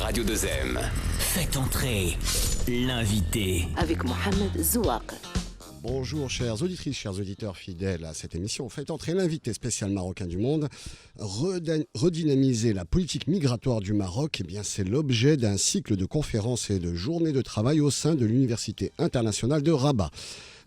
Radio 2M. Faites entrer l'invité. Avec Mohamed Zouak. Bonjour chères auditrices, chers auditeurs fidèles à cette émission. Faites entrer l'invité spécial marocain du monde. Redynamiser la politique migratoire du Maroc, c'est l'objet d'un cycle de conférences et de journées de travail au sein de l'Université internationale de Rabat.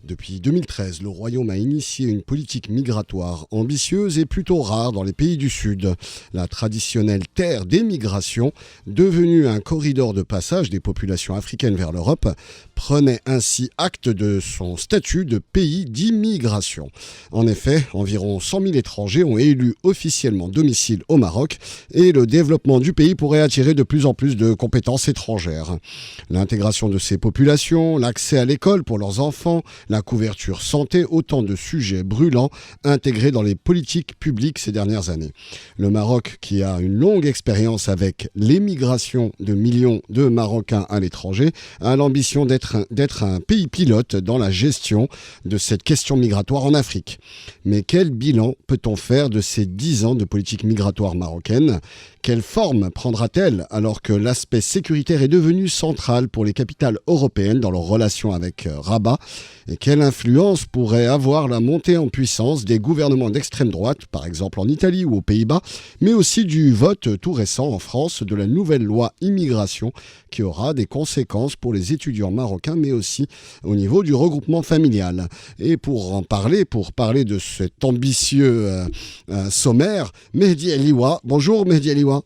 Depuis 2013, le Royaume a initié une politique migratoire ambitieuse et plutôt rare dans les pays du Sud. La traditionnelle terre des migrations, devenue un corridor de passage des populations africaines vers l'Europe, prenait ainsi acte de son statut de pays d'immigration. En effet, environ 100 000 étrangers ont élu officiellement domicile au Maroc et le développement du pays pourrait attirer de plus en plus de compétences étrangères. L'intégration de ces populations, l'accès à l'école pour leurs enfants, la couverture santé, autant de sujets brûlants intégrés dans les politiques publiques ces dernières années. Le Maroc, qui a une longue expérience avec l'émigration de millions de Marocains à l'étranger, a l'ambition d'être un pays pilote dans la gestion de cette question migratoire en Afrique. Mais quel bilan peut-on faire de ces 10 ans de politique migratoire marocaine ? Quelle forme prendra-t-elle alors que l'aspect sécuritaire est devenu central pour les capitales européennes dans leurs relations avec Rabat ? Et quelle influence pourrait avoir la montée en puissance des gouvernements d'extrême droite, par exemple en Italie ou aux Pays-Bas, mais aussi du vote tout récent en France de la nouvelle loi immigration qui aura des conséquences pour les étudiants marocains, mais aussi au niveau du regroupement familial. Et pour parler de cet ambitieux sommaire, Mehdi Aliwa. Bonjour Mehdi Aliwa.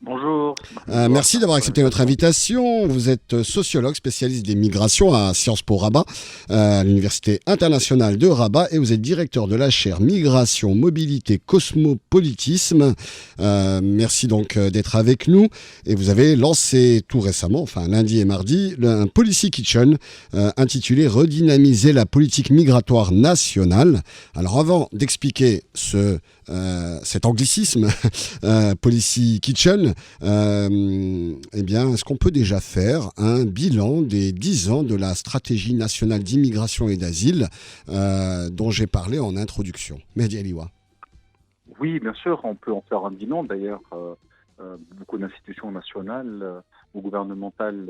Bonjour. Merci d'avoir accepté notre invitation. Vous êtes sociologue, spécialiste des migrations à Sciences Po Rabat, à l'Université internationale de Rabat, et vous êtes directeur de la chaire Migration, Mobilité, Cosmopolitisme. Merci donc d'être avec nous. Et vous avez lancé tout récemment, lundi et mardi, un Policy Kitchen intitulé Redynamiser la politique migratoire nationale. Alors avant d'expliquer cet anglicisme, Policy Kitchen, est-ce qu'on peut déjà faire un bilan des 10 ans de la stratégie nationale d'immigration et d'asile dont j'ai parlé en introduction ? Mehdi Aliwa. Oui, bien sûr, on peut en faire un bilan. D'ailleurs, beaucoup d'institutions nationales ou gouvernementales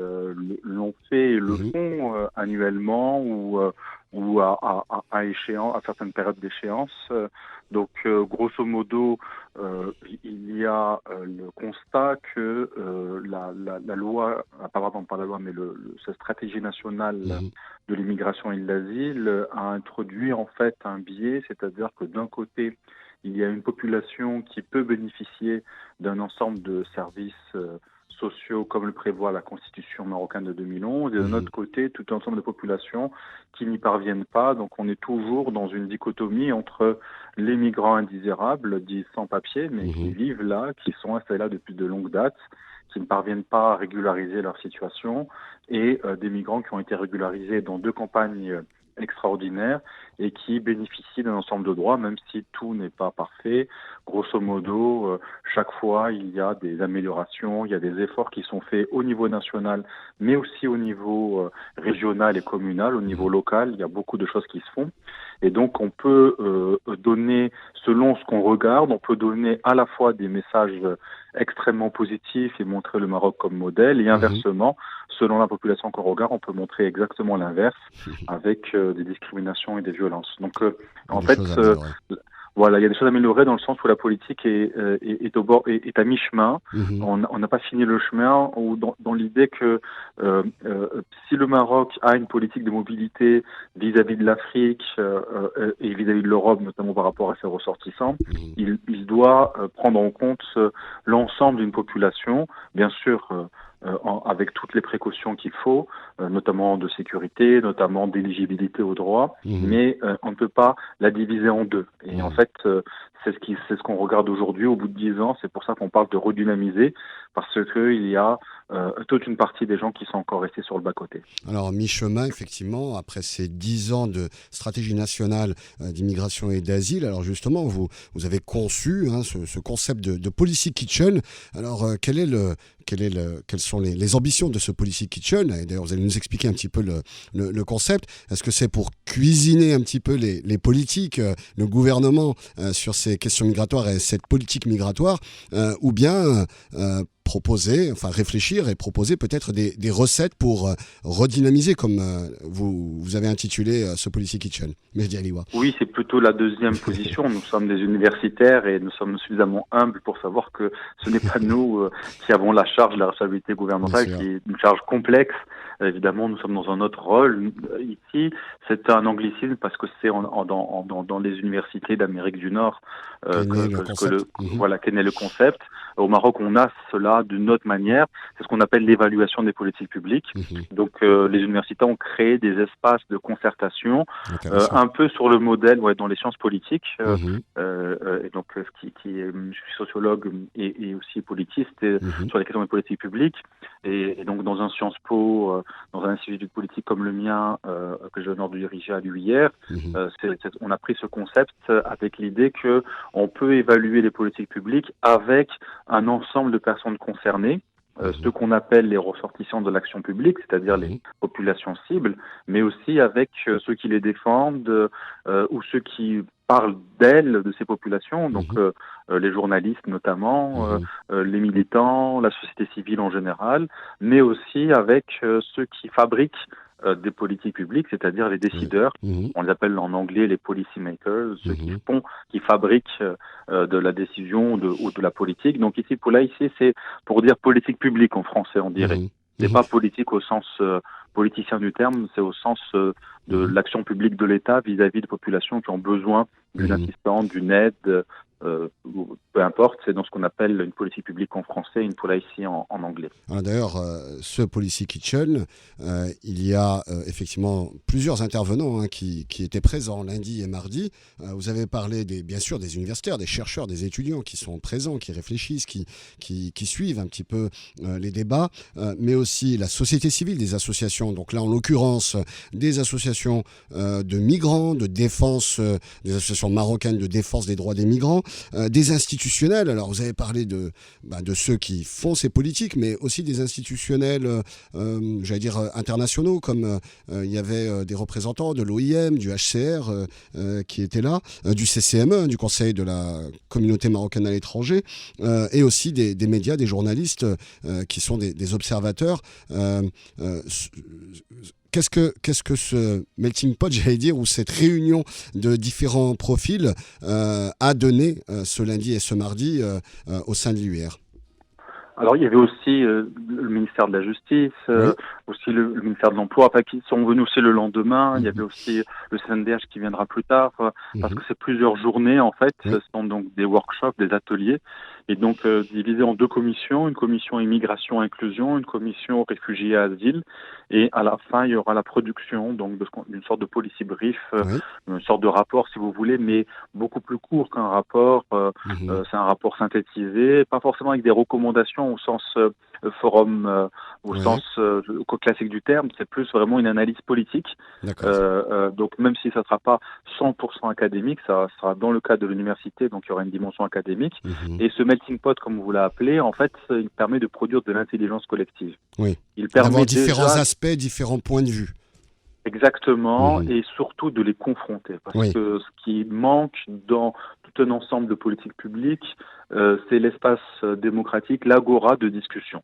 l'ont fait et le font annuellement ou à certaines périodes d'échéance. Donc, grosso modo, il y a le constat que la loi, pas la loi, mais cette stratégie nationale de l'immigration et de l'asile a introduit en fait un biais, c'est-à-dire que d'un côté, il y a une population qui peut bénéficier d'un ensemble de services sociaux comme le prévoit la Constitution marocaine de 2011 et d'un autre côté, tout un ensemble de populations qui n'y parviennent pas. Donc on est toujours dans une dichotomie entre les migrants indésirables, dits sans papier, mais qui vivent là, qui sont installés là depuis de longues dates, qui ne parviennent pas à régulariser leur situation, et des migrants qui ont été régularisés dans 2 campagnes extraordinaires et qui bénéficient d'un ensemble de droits, même si tout n'est pas parfait. Grosso modo, chaque fois, il y a des améliorations, il y a des efforts qui sont faits au niveau national, mais aussi au niveau régional et communal, au niveau local. Il y a beaucoup de choses qui se font. Et donc, on peut donner, selon ce qu'on regarde, on peut donner à la fois des messages extrêmement positifs et montrer le Maroc comme modèle, et inversement, selon la population qu'on regarde, on peut montrer exactement l'inverse, avec des discriminations et des violences. Donc, en fait, voilà, il y a des choses à améliorer dans le sens où la politique est à mi-chemin. On n'a pas fini le chemin, ou dans l'idée que si le Maroc a une politique de mobilité vis-à-vis de l'Afrique et vis-à-vis de l'Europe, notamment par rapport à ses ressortissants, il doit prendre en compte l'ensemble d'une population, bien sûr, avec toutes les précautions qu'il faut, notamment de sécurité, notamment d'éligibilité aux droits, mais on ne peut pas la diviser en 2. Et en fait, c'est ce qu'on regarde aujourd'hui au bout de 10 ans. C'est pour ça qu'on parle de redynamiser, parce qu'il y a toute une partie des gens qui sont encore restés sur le bas-côté. Alors, mi-chemin, effectivement, après ces 10 ans de stratégie nationale d'immigration et d'asile, alors justement, vous avez conçu ce concept de Policy Kitchen. Alors, quelles sont les ambitions de ce Policy Kitchen ? Et d'ailleurs, vous allez nous expliquer un petit peu le concept. Est-ce que c'est pour cuisiner un petit peu les politiques, le gouvernement sur ces questions migratoires et cette politique migratoire, ou bien réfléchir et proposer peut-être des recettes pour redynamiser, comme vous avez intitulé ce Policy Kitchen. Mehdi Aliwa. Oui, c'est plutôt la deuxième position. Nous sommes des universitaires et nous sommes suffisamment humbles pour savoir que ce n'est pas nous qui avons la charge de la responsabilité gouvernementale, qui est une charge complexe. Évidemment, nous sommes dans un autre rôle ici. C'est un anglicisme parce que c'est dans les universités d'Amérique du Nord qu'est né le concept. Au Maroc, on a cela d'une autre manière. C'est ce qu'on appelle l'évaluation des politiques publiques. Donc, les universités ont créé des espaces de concertation, un peu sur le modèle dans les sciences politiques. Et donc, je suis sociologue et aussi politiste sur les questions des politiques publiques. Et donc, dans un Sciences Po, dans un institut de politique comme le mien, que j'ai l'honneur de diriger à l'UIR, on a pris ce concept avec l'idée que on peut évaluer les politiques publiques avec un ensemble de personnes concernées, ceux qu'on appelle les ressortissants de l'action publique, c'est-à-dire les populations cibles, mais aussi avec ceux qui les défendent ou ceux qui parlent d'elles, de ces populations, donc les journalistes notamment, les militants, la société civile en général, mais aussi avec ceux qui fabriquent des politiques publiques, c'est-à-dire les décideurs. On les appelle en anglais les policy makers, ceux qui fabriquent de la décision ou de la politique. Donc ici, c'est pour dire politique publique en français, on dirait. C'est pas politique au sens politicien du terme, c'est au sens de l'action publique de l'État vis-à-vis de populations qui ont besoin d'une assistance, d'une aide, peu importe, c'est dans ce qu'on appelle une politique publique en français, une policy en anglais. D'ailleurs, ce Policy Kitchen, il y a effectivement plusieurs intervenants qui étaient présents lundi et mardi. Vous avez parlé bien sûr des universitaires, des chercheurs, des étudiants qui sont présents, qui réfléchissent, qui suivent un petit peu les débats, mais aussi la société civile, des associations. Donc là, en l'occurrence, des associations de migrants, de défense, des associations marocaines de défense des droits des migrants, des institutionnels. Alors vous avez parlé de ceux qui font ces politiques, mais aussi des institutionnels, internationaux, comme il y avait des représentants de l'OIM, du HCR qui étaient là, du CCME, du Conseil de la communauté marocaine à l'étranger, et aussi des médias, des journalistes qui sont des observateurs. Qu'est-ce que ce melting pot, j'allais dire, ou cette réunion de différents profils a donné ce lundi et ce mardi au sein de l'UIR? Alors, il y avait aussi le ministère de la Justice, aussi le ministère de l'Emploi, qui sont venus aussi le lendemain. Il y avait aussi le CNDH qui viendra plus tard, parce que c'est plusieurs journées, en fait. Ce sont donc des workshops, des ateliers, et donc divisés en deux commissions, une commission immigration inclusion, une commission réfugiés et asile, et à la fin, il y aura la production donc d'une sorte de policy brief, une sorte de rapport, si vous voulez, mais beaucoup plus court qu'un rapport. C'est un rapport synthétisé, pas forcément avec des recommandations au sens forum, au sens classique du terme, c'est plus vraiment une analyse politique. Donc même si ça ne sera pas 100% académique, ça sera dans le cadre de l'université, donc il y aura une dimension académique. Et ce melting pot, comme vous l'avez appelé, en fait, il permet de produire de l'intelligence collective. Il permet d'avoir différents aspects, différents points de vue. Exactement, et surtout de les confronter. Parce que ce qui manque dans tout un ensemble de politiques publiques, c'est l'espace démocratique, l'agora de discussion.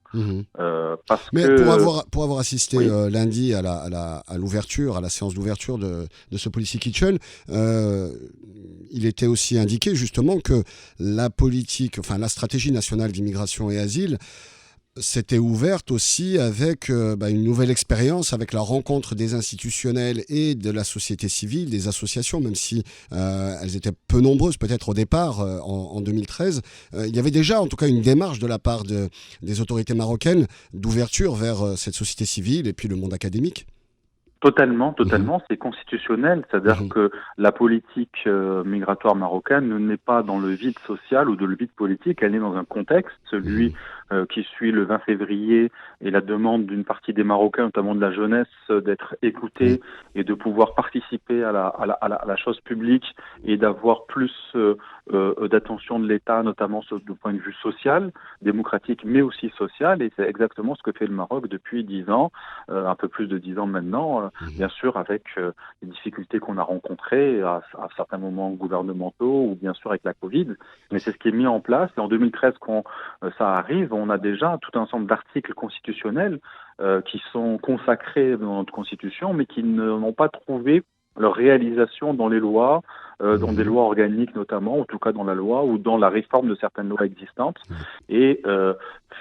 Pour avoir assisté lundi à l'ouverture, à la séance d'ouverture de ce Policy Kitchen, il était aussi indiqué justement que la stratégie nationale d'immigration et asile s'était ouverte aussi avec une nouvelle expérience, avec la rencontre des institutionnels et de la société civile, des associations, même si elles étaient peu nombreuses peut-être au départ en 2013. Il y avait déjà en tout cas une démarche de la part des autorités marocaines d'ouverture vers cette société civile et puis le monde académique. Totalement, c'est constitutionnel, c'est-à-dire que la politique migratoire marocaine n'est pas dans le vide social ou de le vide politique, elle est dans un contexte, celui qui suit le 20 février et la demande d'une partie des Marocains, notamment de la jeunesse, d'être écoutés et de pouvoir participer à la chose publique et d'avoir plus d'attention de l'État, notamment du point de vue social, démocratique, mais aussi social, et c'est exactement ce que fait le Maroc depuis 10 ans, un peu plus de 10 ans maintenant, bien sûr avec les difficultés qu'on a rencontrées à certains moments gouvernementaux ou bien sûr avec la Covid, mais c'est ce qui est mis en place, et en 2013 quand ça arrive, on a déjà tout un ensemble d'articles constitutionnels qui sont consacrés dans notre Constitution, mais qui n'ont pas trouvé leur réalisation dans les lois, dans des lois organiques notamment, en tout cas dans la loi ou dans la réforme de certaines lois existantes. Et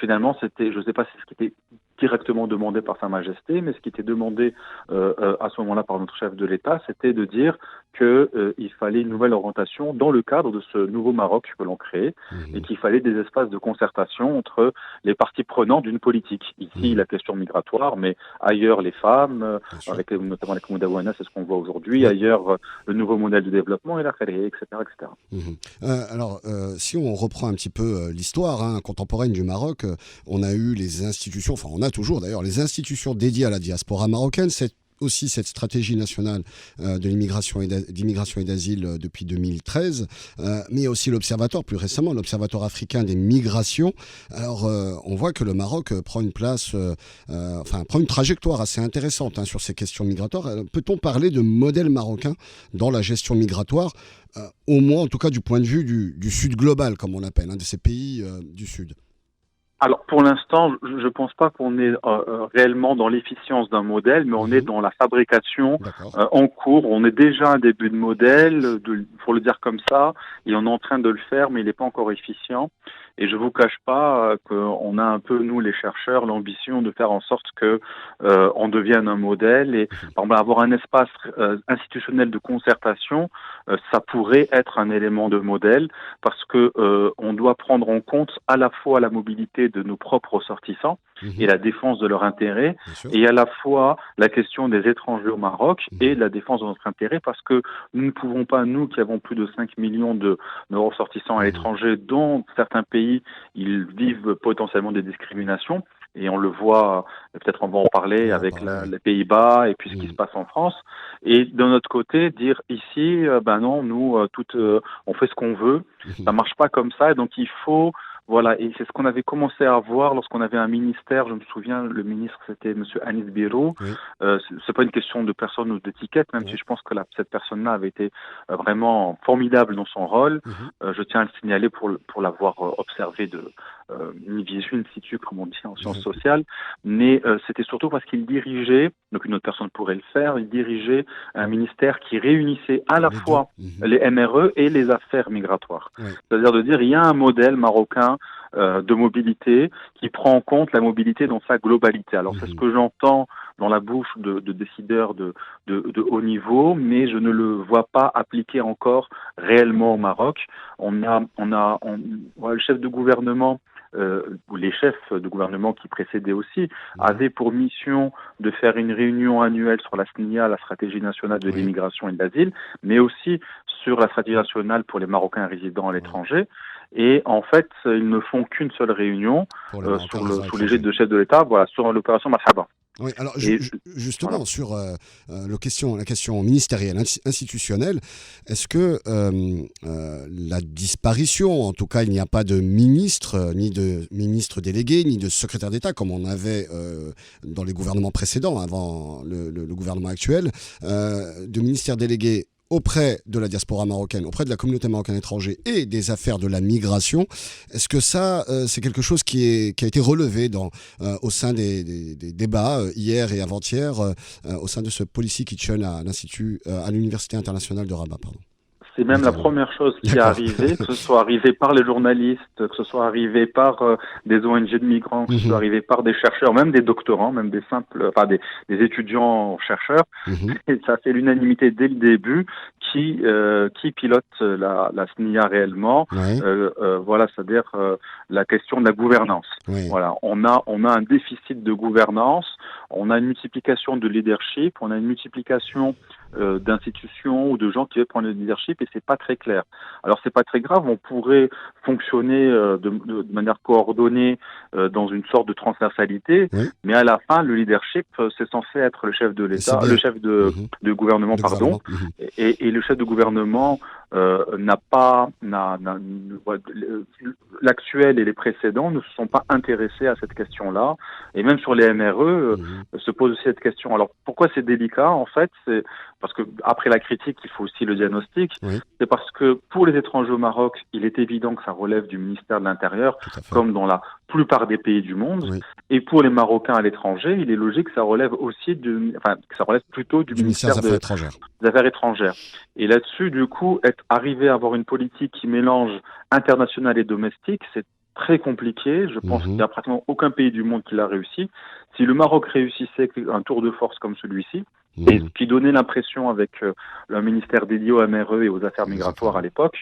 finalement, je ne sais pas si ce qui était directement demandé par Sa Majesté, mais ce qui était demandé à ce moment-là par notre chef de l'État, c'était de dire qu'il fallait une nouvelle orientation dans le cadre de ce nouveau Maroc que l'on crée, et qu'il fallait des espaces de concertation entre les parties prenantes d'une politique. Ici, la question migratoire, mais ailleurs les femmes, avec notamment les Koudaouana, c'est ce qu'on voit aujourd'hui, ailleurs le nouveau modèle de développement, et la Khalé, etc. Alors, si on reprend un petit peu l'histoire contemporaine du Maroc, on a eu les institutions, enfin on a toujours d'ailleurs les institutions dédiées à la diaspora marocaine. C'est aussi cette stratégie nationale de l'immigration d'immigration et d'asile depuis 2013, mais aussi l'Observatoire, plus récemment, l'Observatoire africain des migrations. Alors, on voit que le Maroc prend une place, prend une trajectoire assez intéressante sur ces questions migratoires. Peut-on parler de modèle marocain dans la gestion migratoire, au moins en tout cas du point de vue du Sud global, comme on l'appelle, de ces pays du Sud? Alors, pour l'instant, je ne pense pas qu'on est réellement dans l'efficience d'un modèle, mais on est dans la fabrication en cours. On est déjà un début de modèle, pour le dire comme ça, et on est en train de le faire, mais il n'est pas encore efficient. Et je vous cache pas qu'on a un peu, nous les chercheurs, l'ambition de faire en sorte que on devienne un modèle. Et par exemple, avoir un espace institutionnel de concertation, ça pourrait être un élément de modèle, parce que on doit prendre en compte à la fois la mobilité de nos propres ressortissants et la défense de leurs intérêts, et à la fois la question des étrangers au Maroc et la défense de notre intérêt, parce que nous ne pouvons pas, nous qui avons plus de 5 millions de nos ressortissants à l'étranger, dont certains pays, ils vivent potentiellement des discriminations, et on le voit, peut-être on va en parler avec les Pays-Bas et puis ce qui se passe en France. Et de notre côté, dire ici, non, nous, on fait ce qu'on veut, ça marche pas comme ça, et donc il faut... Voilà, et c'est ce qu'on avait commencé à voir lorsqu'on avait un ministère. Je me souviens, le ministre, c'était Monsieur Anis Birou. C'est pas une question de personne ou d'étiquette, même si je pense que cette personne-là avait été vraiment formidable dans son rôle. Je tiens à le signaler pour l'avoir observé in visu, in situ, comme on dit en sciences sociales. Mais c'était surtout parce qu'il dirigeait, donc une autre personne pourrait le faire, il dirigeait un ministère qui réunissait à la fois les MRE et les affaires migratoires. C'est-à-dire de dire, il y a un modèle marocain de mobilité qui prend en compte la mobilité dans sa globalité. Alors c'est ce que j'entends dans la bouche de décideurs de haut niveau, mais je ne le vois pas appliqué encore réellement au Maroc. Le chef de gouvernement, ou les chefs de gouvernement qui précédaient aussi, avaient pour mission de faire une réunion annuelle sur la SNIA, la stratégie nationale de l'immigration et de l'asile, mais aussi sur la stratégie nationale pour les Marocains résidant à l'étranger. Et en fait, ils ne font qu'une seule réunion sous l'égide de chef de l'État, sur l'opération Marhaba. Oui, alors justement, sur la question ministérielle, institutionnelle, est-ce que la disparition, en tout cas il n'y a pas de ministre, ni de ministre délégué, ni de secrétaire d'État, comme on avait dans les gouvernements précédents, avant le gouvernement actuel, de ministère délégué auprès de la diaspora marocaine, auprès de la communauté marocaine étrangère et des affaires de la migration. Est-ce que ça, c'est quelque chose qui a été relevé au sein des débats hier et avant-hier, au sein de ce Policy Kitchen à l'Université internationale de Rabat, pardon? C'est même la première chose qui est arrivée, que ce soit arrivé par les journalistes, que ce soit arrivé par des ONG de migrants, que ce soit arrivé par des chercheurs, même des doctorants, même des des étudiants chercheurs. Et ça fait l'unanimité dès le début qui pilote la SNIA réellement. C'est-à-dire la question de la gouvernance. Voilà, on a un déficit de gouvernance, on a une multiplication de leadership, on a une multiplication d'institutions ou de gens qui veulent prendre le leadership, et c'est pas très clair. Alors c'est pas très grave, on pourrait fonctionner de manière coordonnée dans une sorte de transversalité, mais à la fin le leadership c'est censé être le chef de l'État, le chef de gouvernement, pardon, et le chef de gouvernement l'actuel et les précédents ne se sont pas intéressés à cette question-là, et même sur les MRE se pose aussi cette question. Alors pourquoi c'est délicat en fait? C'est parce que après la critique, il faut aussi le diagnostic. C'est parce que pour les étrangers au Maroc, il est évident que ça relève du ministère de l'Intérieur, comme dans la plupart des pays du monde. Oui. Et pour les Marocains à l'étranger, il est logique que ça relève aussi que ça relève plutôt du ministère des Affaires étrangères. des Affaires étrangères. Et là-dessus, du coup, arriver à avoir une politique qui mélange international et domestique, c'est très compliqué. Je pense qu'il n'y a pratiquement aucun pays du monde qui l'a réussi. Si le Maroc réussissait un tour de force comme celui-ci, et ce qui donnait l'impression avec le ministère dédié au MRE et aux affaires migratoires à l'époque,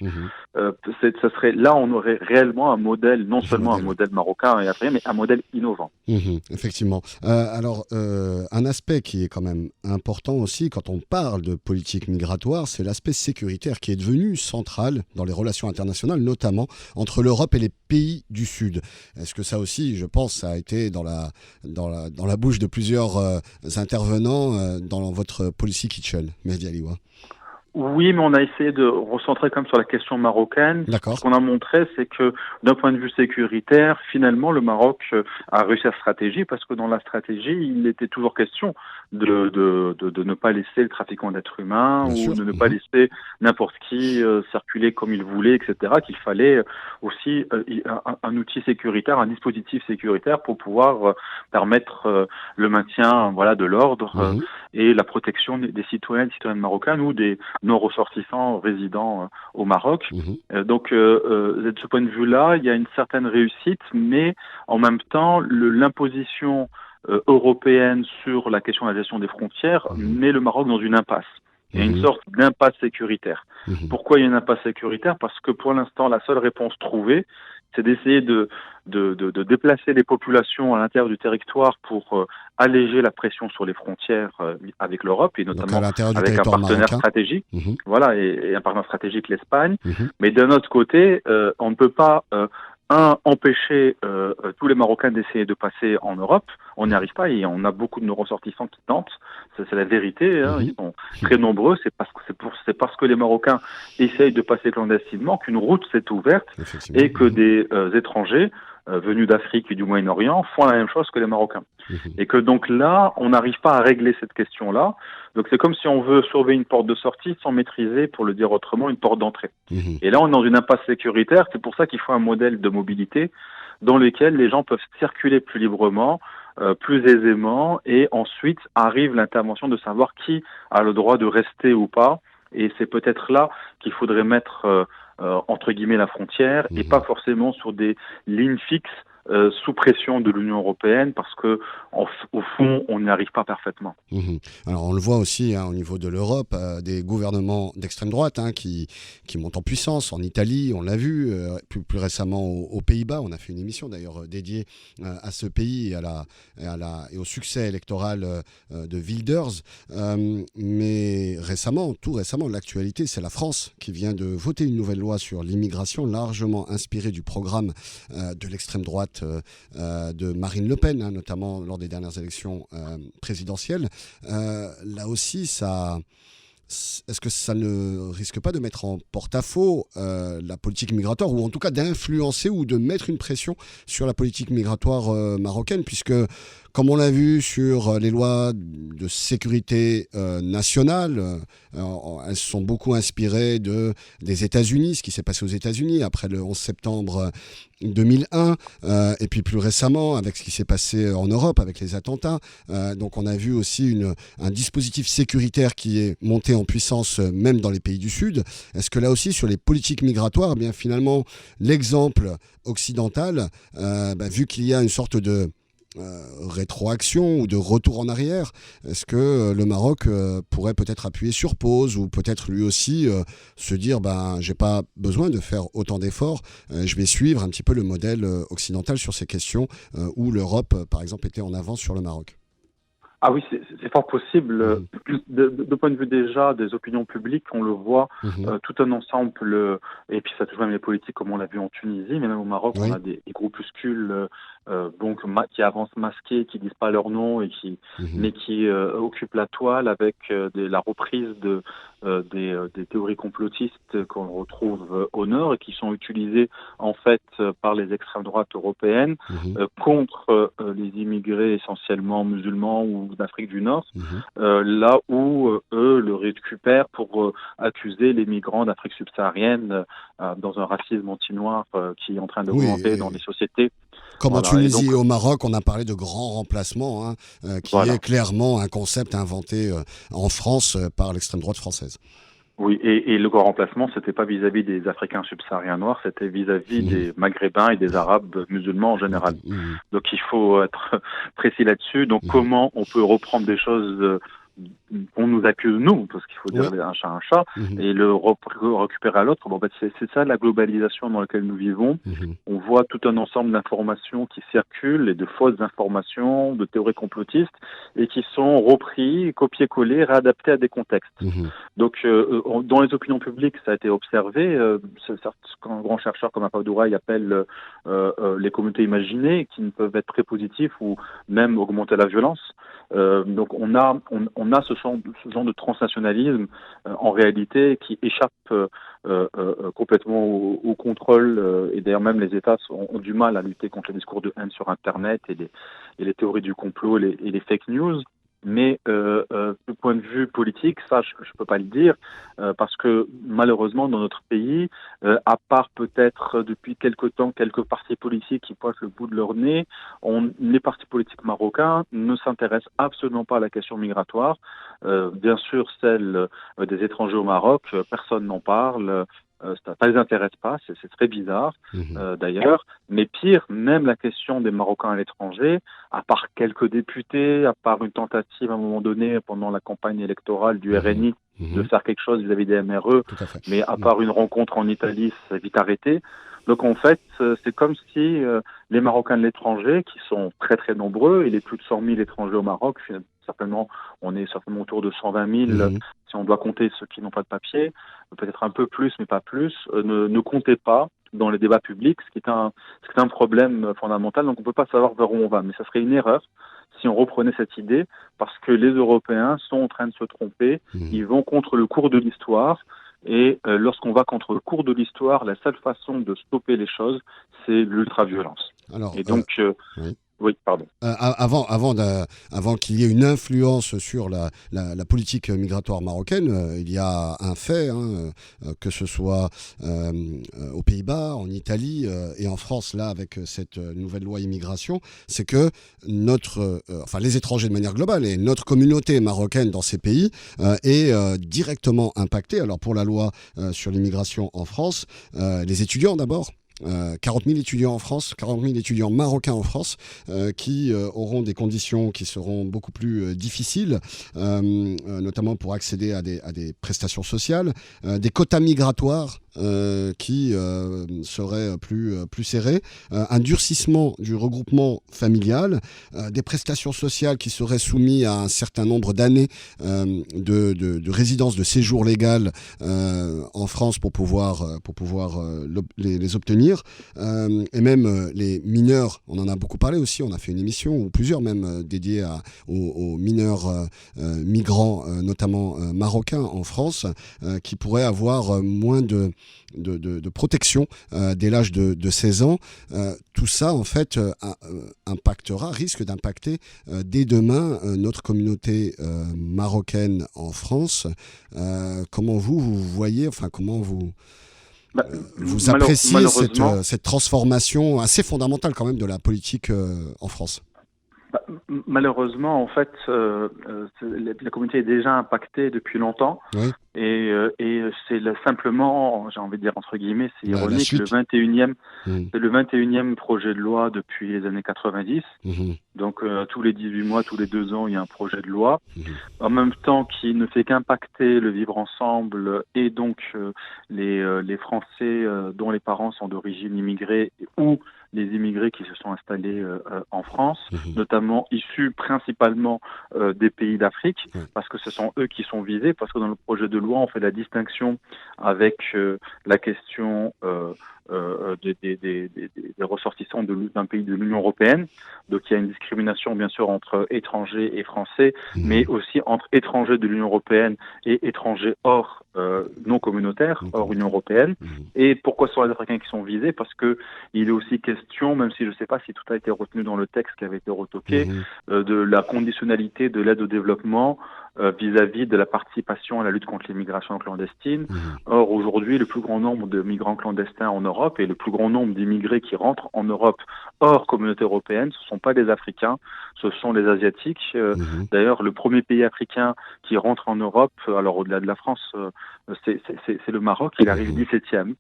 ça serait là on aurait réellement un modèle, non seulement un modèle marocain et africain, mais un modèle innovant. Effectivement. Alors, un aspect qui est quand même important aussi quand on parle de politique migratoire, c'est l'aspect sécuritaire qui est devenu central dans les relations internationales, notamment entre l'Europe et les pays du Sud. Est-ce que ça aussi, je pense, ça a été dans la bouche de plusieurs intervenants dans votre Policy Kitchen, Mehdi Aliwa? Oui, mais on a essayé de recentrer quand même sur la question marocaine. D'accord. Ce qu'on a montré, c'est que d'un point de vue sécuritaire, finalement, le Maroc a réussi sa stratégie parce que dans la stratégie, il était toujours question de ne pas laisser le trafiquant d'êtres humains ou de ne pas laisser n'importe qui circuler comme il voulait, etc. Qu'il fallait aussi un outil sécuritaire, un dispositif sécuritaire pour pouvoir permettre le maintien, de l'ordre et la protection des citoyennes marocaines ou des non ressortissants résidents au Maroc. Donc, de ce point de vue-là, il y a une certaine réussite, mais en même temps, l'imposition européenne sur la question de la gestion des frontières met le Maroc dans une impasse. Il y a une sorte d'impasse sécuritaire. Pourquoi il y a une impasse sécuritaire? Parce que pour l'instant, la seule réponse trouvée, c'est d'essayer de déplacer les populations à l'intérieur du territoire pour alléger la pression sur les frontières avec l'Europe et notamment avec un partenaire stratégique, et un partenaire stratégique, l'Espagne. Mais d'un autre côté, on ne peut pas empêcher tous les Marocains d'essayer de passer en Europe. On n'y arrive pas et on a beaucoup de nos ressortissants qui tentent. C'est la vérité. Ils sont très nombreux. C'est parce que les Marocains essayent de passer clandestinement qu'une route s'est ouverte et que des étrangers venus d'Afrique et du Moyen-Orient font la même chose que les Marocains. Et que donc là, on n'arrive pas à régler cette question-là. Donc c'est comme si on veut sauver une porte de sortie sans maîtriser, pour le dire autrement, une porte d'entrée. Et là, on est dans une impasse sécuritaire. C'est pour ça qu'il faut un modèle de mobilité dans lequel les gens peuvent circuler plus librement, plus aisément, et ensuite arrive l'intervention de savoir qui a le droit de rester ou pas. Et c'est peut-être là qu'il faudrait mettre entre guillemets la frontière et pas forcément sur des lignes fixes sous pression de l'Union européenne parce que au fond on n'y arrive pas parfaitement. Alors on le voit aussi au niveau de l'Europe, des gouvernements d'extrême droite qui montent en puissance. En Italie, on l'a vu, plus récemment aux Pays-Bas, on a fait une émission d'ailleurs dédiée à ce pays et au succès électoral de Wilders. Mais tout récemment, l'actualité, c'est la France qui vient de voter une nouvelle loi sur l'immigration largement inspirée du programme de l'extrême droite de Marine Le Pen, notamment lors des dernières élections présidentielles. Là aussi, est-ce que ça ne risque pas de mettre en porte-à-faux la politique migratoire, ou en tout cas d'influencer ou de mettre une pression sur la politique migratoire marocaine, puisque, comme on l'a vu sur les lois de sécurité nationale, elles sont beaucoup inspirées des États-Unis, ce qui s'est passé aux États-Unis après le 11 septembre 2001, et puis plus récemment avec ce qui s'est passé en Europe avec les attentats. Donc on a vu aussi un dispositif sécuritaire qui est monté en puissance même dans les pays du Sud. Est-ce que là aussi, sur les politiques migratoires, eh bien finalement, l'exemple occidental, vu qu'il y a une sorte de rétroaction ou de retour en arrière, est-ce que le Maroc pourrait peut-être appuyer sur pause, ou peut-être lui aussi se dire j'ai pas besoin de faire autant d'efforts, je vais suivre un petit peu le modèle occidental sur ces questions où l'Europe par exemple était en avance sur le Maroc? Ah oui, c'est fort possible. De point de vue déjà des opinions publiques, on le voit, tout un ensemble, et puis ça touche même les politiques comme on l'a vu en Tunisie, mais même au Maroc, on a des groupuscules qui avancent masqués, qui disent pas leur nom et mais qui occupent la toile avec la reprise des théories complotistes qu'on retrouve au nord et qui sont utilisées en fait par les extrêmes droites européennes contre les immigrés essentiellement musulmans ou d'Afrique du Nord, là où eux le récupèrent pour accuser les migrants d'Afrique subsaharienne dans un racisme anti-noir qui est en train d'augmenter dans les sociétés. Comme en Voilà. Tunisie et au Maroc, on a parlé de grand remplacement, qui Voilà. est clairement un concept inventé en France par l'extrême droite française. Oui, et le grand remplacement, c'était pas vis-à-vis des Africains subsahariens noirs, c'était vis-à-vis des Maghrébins et des Arabes musulmans en général. Donc il faut être précis là-dessus. Donc comment on peut reprendre des choses on nous accuse, nous, parce qu'il faut dire un chat, et le récupérer à l'autre. Bon, c'est ça la globalisation dans laquelle nous vivons. On voit tout un ensemble d'informations qui circulent, et de fausses informations, de théories complotistes, et qui sont repris, copiés-collés, réadaptés à des contextes. Donc, dans les opinions publiques, ça a été observé. C'est qu'un grand chercheur comme Apadouraï appelle les communautés imaginées, qui ne peuvent être très positifs ou même augmenter la violence. Donc on a ce genre de transnationalisme en réalité qui échappe complètement au contrôle et d'ailleurs même les États ont du mal à lutter contre les discours de haine sur Internet et les théories du complot et les fake news. Mais du point de vue politique, ça je peux pas le dire parce que malheureusement dans notre pays, à part peut-être depuis quelque temps quelques partis politiques qui pointent le bout de leur nez, les partis politiques marocains ne s'intéressent absolument pas à la question migratoire. Bien sûr, celle des étrangers au Maroc, personne n'en parle. Ça les intéresse pas, c'est très bizarre d'ailleurs. Mais pire, même la question des Marocains à l'étranger, à part quelques députés, à part une tentative à un moment donné pendant la campagne électorale du RNI de faire quelque chose vis-à-vis des MRE, mais à part une rencontre en Italie, ça s'est vite arrêté. Donc en fait, c'est comme si les Marocains de l'étranger, qui sont très très nombreux, et les plus de 100 000 étrangers au Maroc, on est certainement autour de 120 000 si on doit compter ceux qui n'ont pas de papier, peut-être un peu plus, mais pas plus, ne comptez pas dans les débats publics, ce qui est un problème fondamental. Donc on ne peut pas savoir vers où on va, mais ça serait une erreur si on reprenait cette idée, parce que les Européens sont en train de se tromper, ils vont contre le cours de l'histoire. Et lorsqu'on va contre le cours de l'histoire, la seule façon de stopper les choses, c'est l'ultra-violence. Et donc, oui, pardon. Avant qu'il y ait une influence sur la politique migratoire marocaine, il y a un fait, que ce soit aux Pays-Bas, en Italie et en France, là, avec cette nouvelle loi immigration, c'est que les étrangers de manière globale et notre communauté marocaine dans ces pays est directement impactée. Alors pour la loi sur l'immigration en France, les étudiants d'abord. 40 000 étudiants en France, 40 000 étudiants marocains en France qui auront des conditions qui seront beaucoup plus difficiles, notamment pour accéder à des prestations sociales, des quotas migratoires qui seraient plus serrés, un durcissement du regroupement familial, des prestations sociales qui seraient soumises à un certain nombre d'années de résidence, de séjour légal en France pour pouvoir les obtenir. Et même les mineurs, on en a beaucoup parlé aussi, on a fait une émission, ou plusieurs même, dédiées aux mineurs migrants, notamment marocains en France, qui pourraient avoir moins de protection dès l'âge de 16 ans. Tout ça, en fait, risque d'impacter dès demain notre communauté marocaine en France. Comment vous voyez, comment vous appréciez cette transformation assez fondamentale quand même de la politique en France? Malheureusement, en fait, la communauté est déjà impactée depuis longtemps. Oui. Et c'est simplement, j'ai envie de dire entre guillemets, c'est ironique, le 21e projet de loi depuis les années 90. Donc tous les 18 mois, tous les 2 ans, il y a un projet de loi. En même temps, qui ne fait qu'impacter le vivre ensemble et donc les Français dont les parents sont d'origine immigrée ou les immigrés qui se sont installés en France, notamment issus principalement des pays d'Afrique, parce que ce sont eux qui sont visés, parce que dans le projet de loi, on fait la distinction avec la question des ressortissants d'un pays de l'Union européenne. Donc il y a une discrimination bien sûr entre étrangers et français, mais aussi entre étrangers de l'Union européenne et étrangers hors non communautaires, hors Union européenne. Et pourquoi sont les Africains qui sont visés? Parce que il est aussi question, même si je ne sais pas si tout a été retenu dans le texte qui avait été retoqué, de la conditionnalité de l'aide au développement vis-à-vis de la participation à la lutte contre l'immigration clandestine. Or, aujourd'hui, le plus grand nombre de migrants clandestins en Europe et le plus grand nombre d'immigrés qui rentrent en Europe hors communauté européenne, ce ne sont pas des Africains, ce sont les Asiatiques. D'ailleurs, le premier pays africain qui rentre en Europe, alors au-delà de la France, c'est le Maroc, il arrive 17e.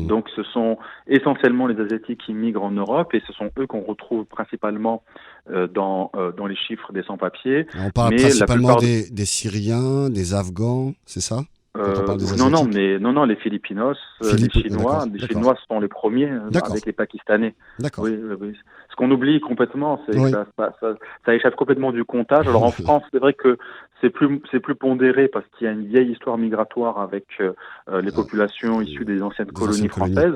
Donc ce sont essentiellement les Asiatiques qui migrent en Europe et ce sont eux qu'on retrouve principalement dans les chiffres des sans-papiers. On parle principalement des Syriens, des Afghans, c'est ça? Non, les Filipinos, les Chinois. Les Chinois sont les premiers avec les Pakistanais. D'accord. Oui. Ce qu'on oublie complètement, c'est que ça échappe complètement du comptage. Alors en France, c'est vrai que c'est plus pondéré parce qu'il y a une vieille histoire migratoire avec les populations issues des anciennes colonies françaises.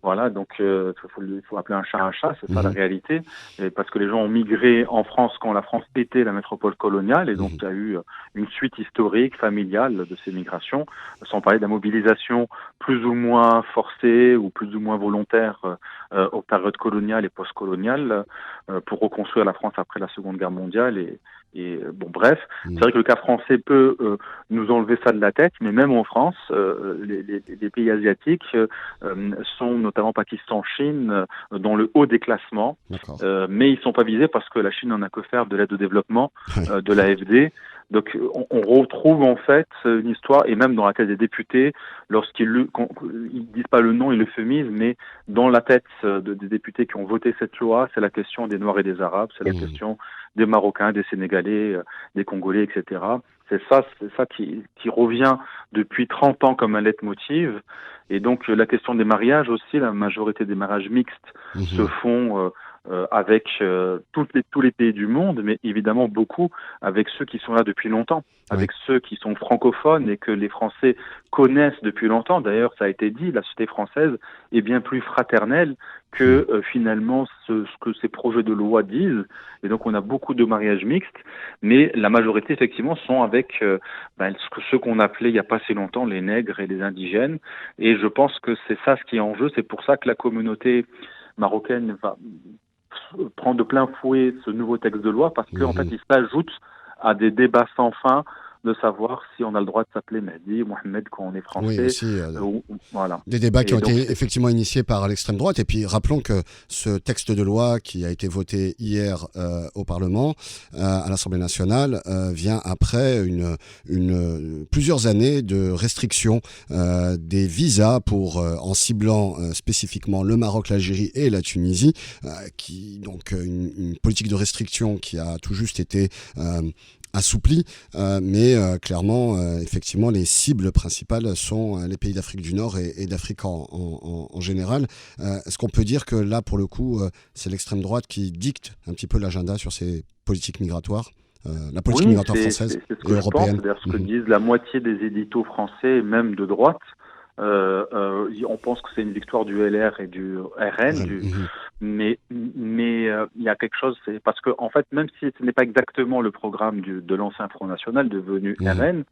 Voilà, donc il faut appeler un chat, c'est ça la réalité. Et parce que les gens ont migré en France quand la France était la métropole coloniale, et donc il y a eu une suite historique, familiale de ces migrations, sans parler de la mobilisation plus ou moins forcée ou plus ou moins volontaire aux périodes coloniales et post-coloniales pour reconstruire la France après la Seconde Guerre mondiale. Et bon, bref, c'est vrai que le cas français peut nous enlever ça de la tête, mais même en France, les pays asiatiques sont notamment Pakistan, Chine, dans le haut des classements, mais ils ne sont pas visés parce que la Chine n'en a que faire de l'aide au développement, de l'AFD. Donc on retrouve en fait une histoire, et même dans la tête des députés, lorsqu'ils disent pas le nom, ils l'euphémisent, mais dans la tête des députés qui ont voté cette loi, c'est la question des Noirs et des Arabes, c'est la question des Marocains, des Sénégalais, des Congolais, etc. C'est ça qui revient depuis 30 ans comme un leitmotiv. Et donc la question des mariages aussi, la majorité des mariages mixtes se font avec tous les pays du monde, mais évidemment beaucoup avec ceux qui sont là depuis longtemps, avec ceux qui sont francophones et que les Français connaissent depuis longtemps. D'ailleurs, ça a été dit, la société française est bien plus fraternelle que finalement ce que ces projets de loi disent. Et donc on a beaucoup de mariages mixtes, mais la majorité effectivement sont avec ceux qu'on appelait il n'y a pas si longtemps les nègres et les indigènes. Et je pense que c'est ça ce qui est en jeu. C'est pour ça que la communauté marocaine va prendre de plein fouet ce nouveau texte de loi, parce qu'en fait il s'ajoute à des débats sans fin de savoir si on a le droit de s'appeler Mehdi, Mohamed quand on est français. Oui, aussi, voilà. Des débats qui ont été effectivement initiés par l'extrême droite. Et puis rappelons que ce texte de loi qui a été voté hier au Parlement, à l'Assemblée nationale, vient après plusieurs années de restriction des visas en ciblant spécifiquement le Maroc, l'Algérie et la Tunisie, donc une politique de restriction qui a tout juste été assoupli, mais clairement, effectivement, les cibles principales sont les pays d'Afrique du Nord et d'Afrique en général. Est-ce qu'on peut dire que là, pour le coup, c'est l'extrême droite qui dicte un petit peu l'agenda sur ces politiques migratoires, la politique migratoire française et européenne? C'est ce que disent la moitié des éditos français, même de droite. On pense que c'est une victoire du LR et du RN, mais il y a quelque chose, c'est parce que en fait, même si ce n'est pas exactement le programme de l'ancien Front National devenu RN,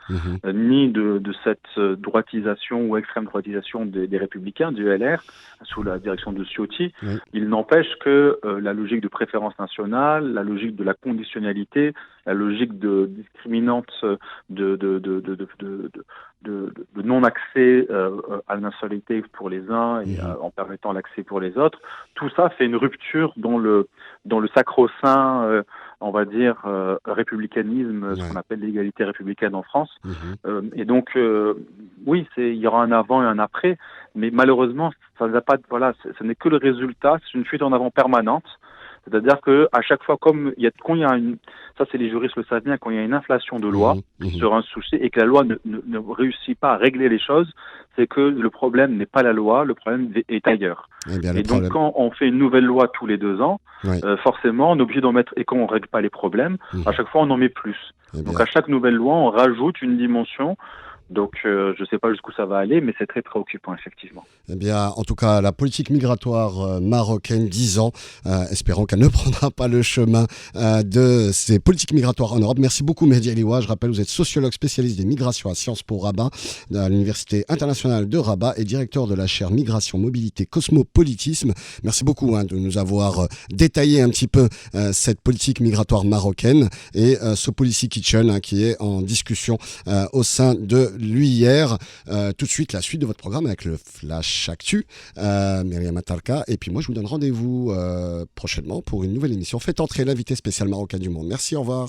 ni de cette droitisation ou extrême droitisation des Républicains, du LR, sous la direction de Ciotti, il n'empêche que la logique de préférence nationale, la logique de la conditionnalité, la logique de discriminante de non-accès à la nationalité pour les uns et en permettant l'accès pour les autres, tout ça fait une rupture dans le sacro-saint, on va dire, républicanisme, ce qu'on appelle l'égalité républicaine en France. Et donc, oui, il y aura un avant et un après, mais malheureusement, ça n'a pas, ce n'est que le résultat, c'est une fuite en avant permanente. C'est-à-dire que à chaque fois, ça c'est les juristes le savent bien, quand il y a une inflation de loi sur un souci et que la loi ne réussit pas à régler les choses, c'est que le problème n'est pas la loi, le problème est ailleurs. Et donc quand on fait une nouvelle loi tous les 2 ans, forcément on est obligé d'en mettre, et quand on ne règle pas les problèmes, à chaque fois on en met plus. Donc à chaque nouvelle loi, on rajoute une dimension Donc, je ne sais pas jusqu'où ça va aller, mais c'est très préoccupant, effectivement. Eh bien, en tout cas, la politique migratoire marocaine, 10 ans. Espérons qu'elle ne prendra pas le chemin de ces politiques migratoires en Europe. Merci beaucoup, Mehdi Aliwa. Je rappelle, vous êtes sociologue spécialiste des migrations à Sciences Po Rabat, à l'Université internationale de Rabat et directeur de la chaire Migration, Mobilité, Cosmopolitisme. Merci beaucoup de nous avoir détaillé un petit peu cette politique migratoire marocaine et ce Policy Kitchen qui est en discussion au sein de l'UIR. Tout de suite, la suite de votre programme avec le Flash Actu, Myriam Atarka. Et puis moi, je vous donne rendez-vous prochainement pour une nouvelle émission. Faites entrer l'invité spécial marocain du monde. Merci, au revoir.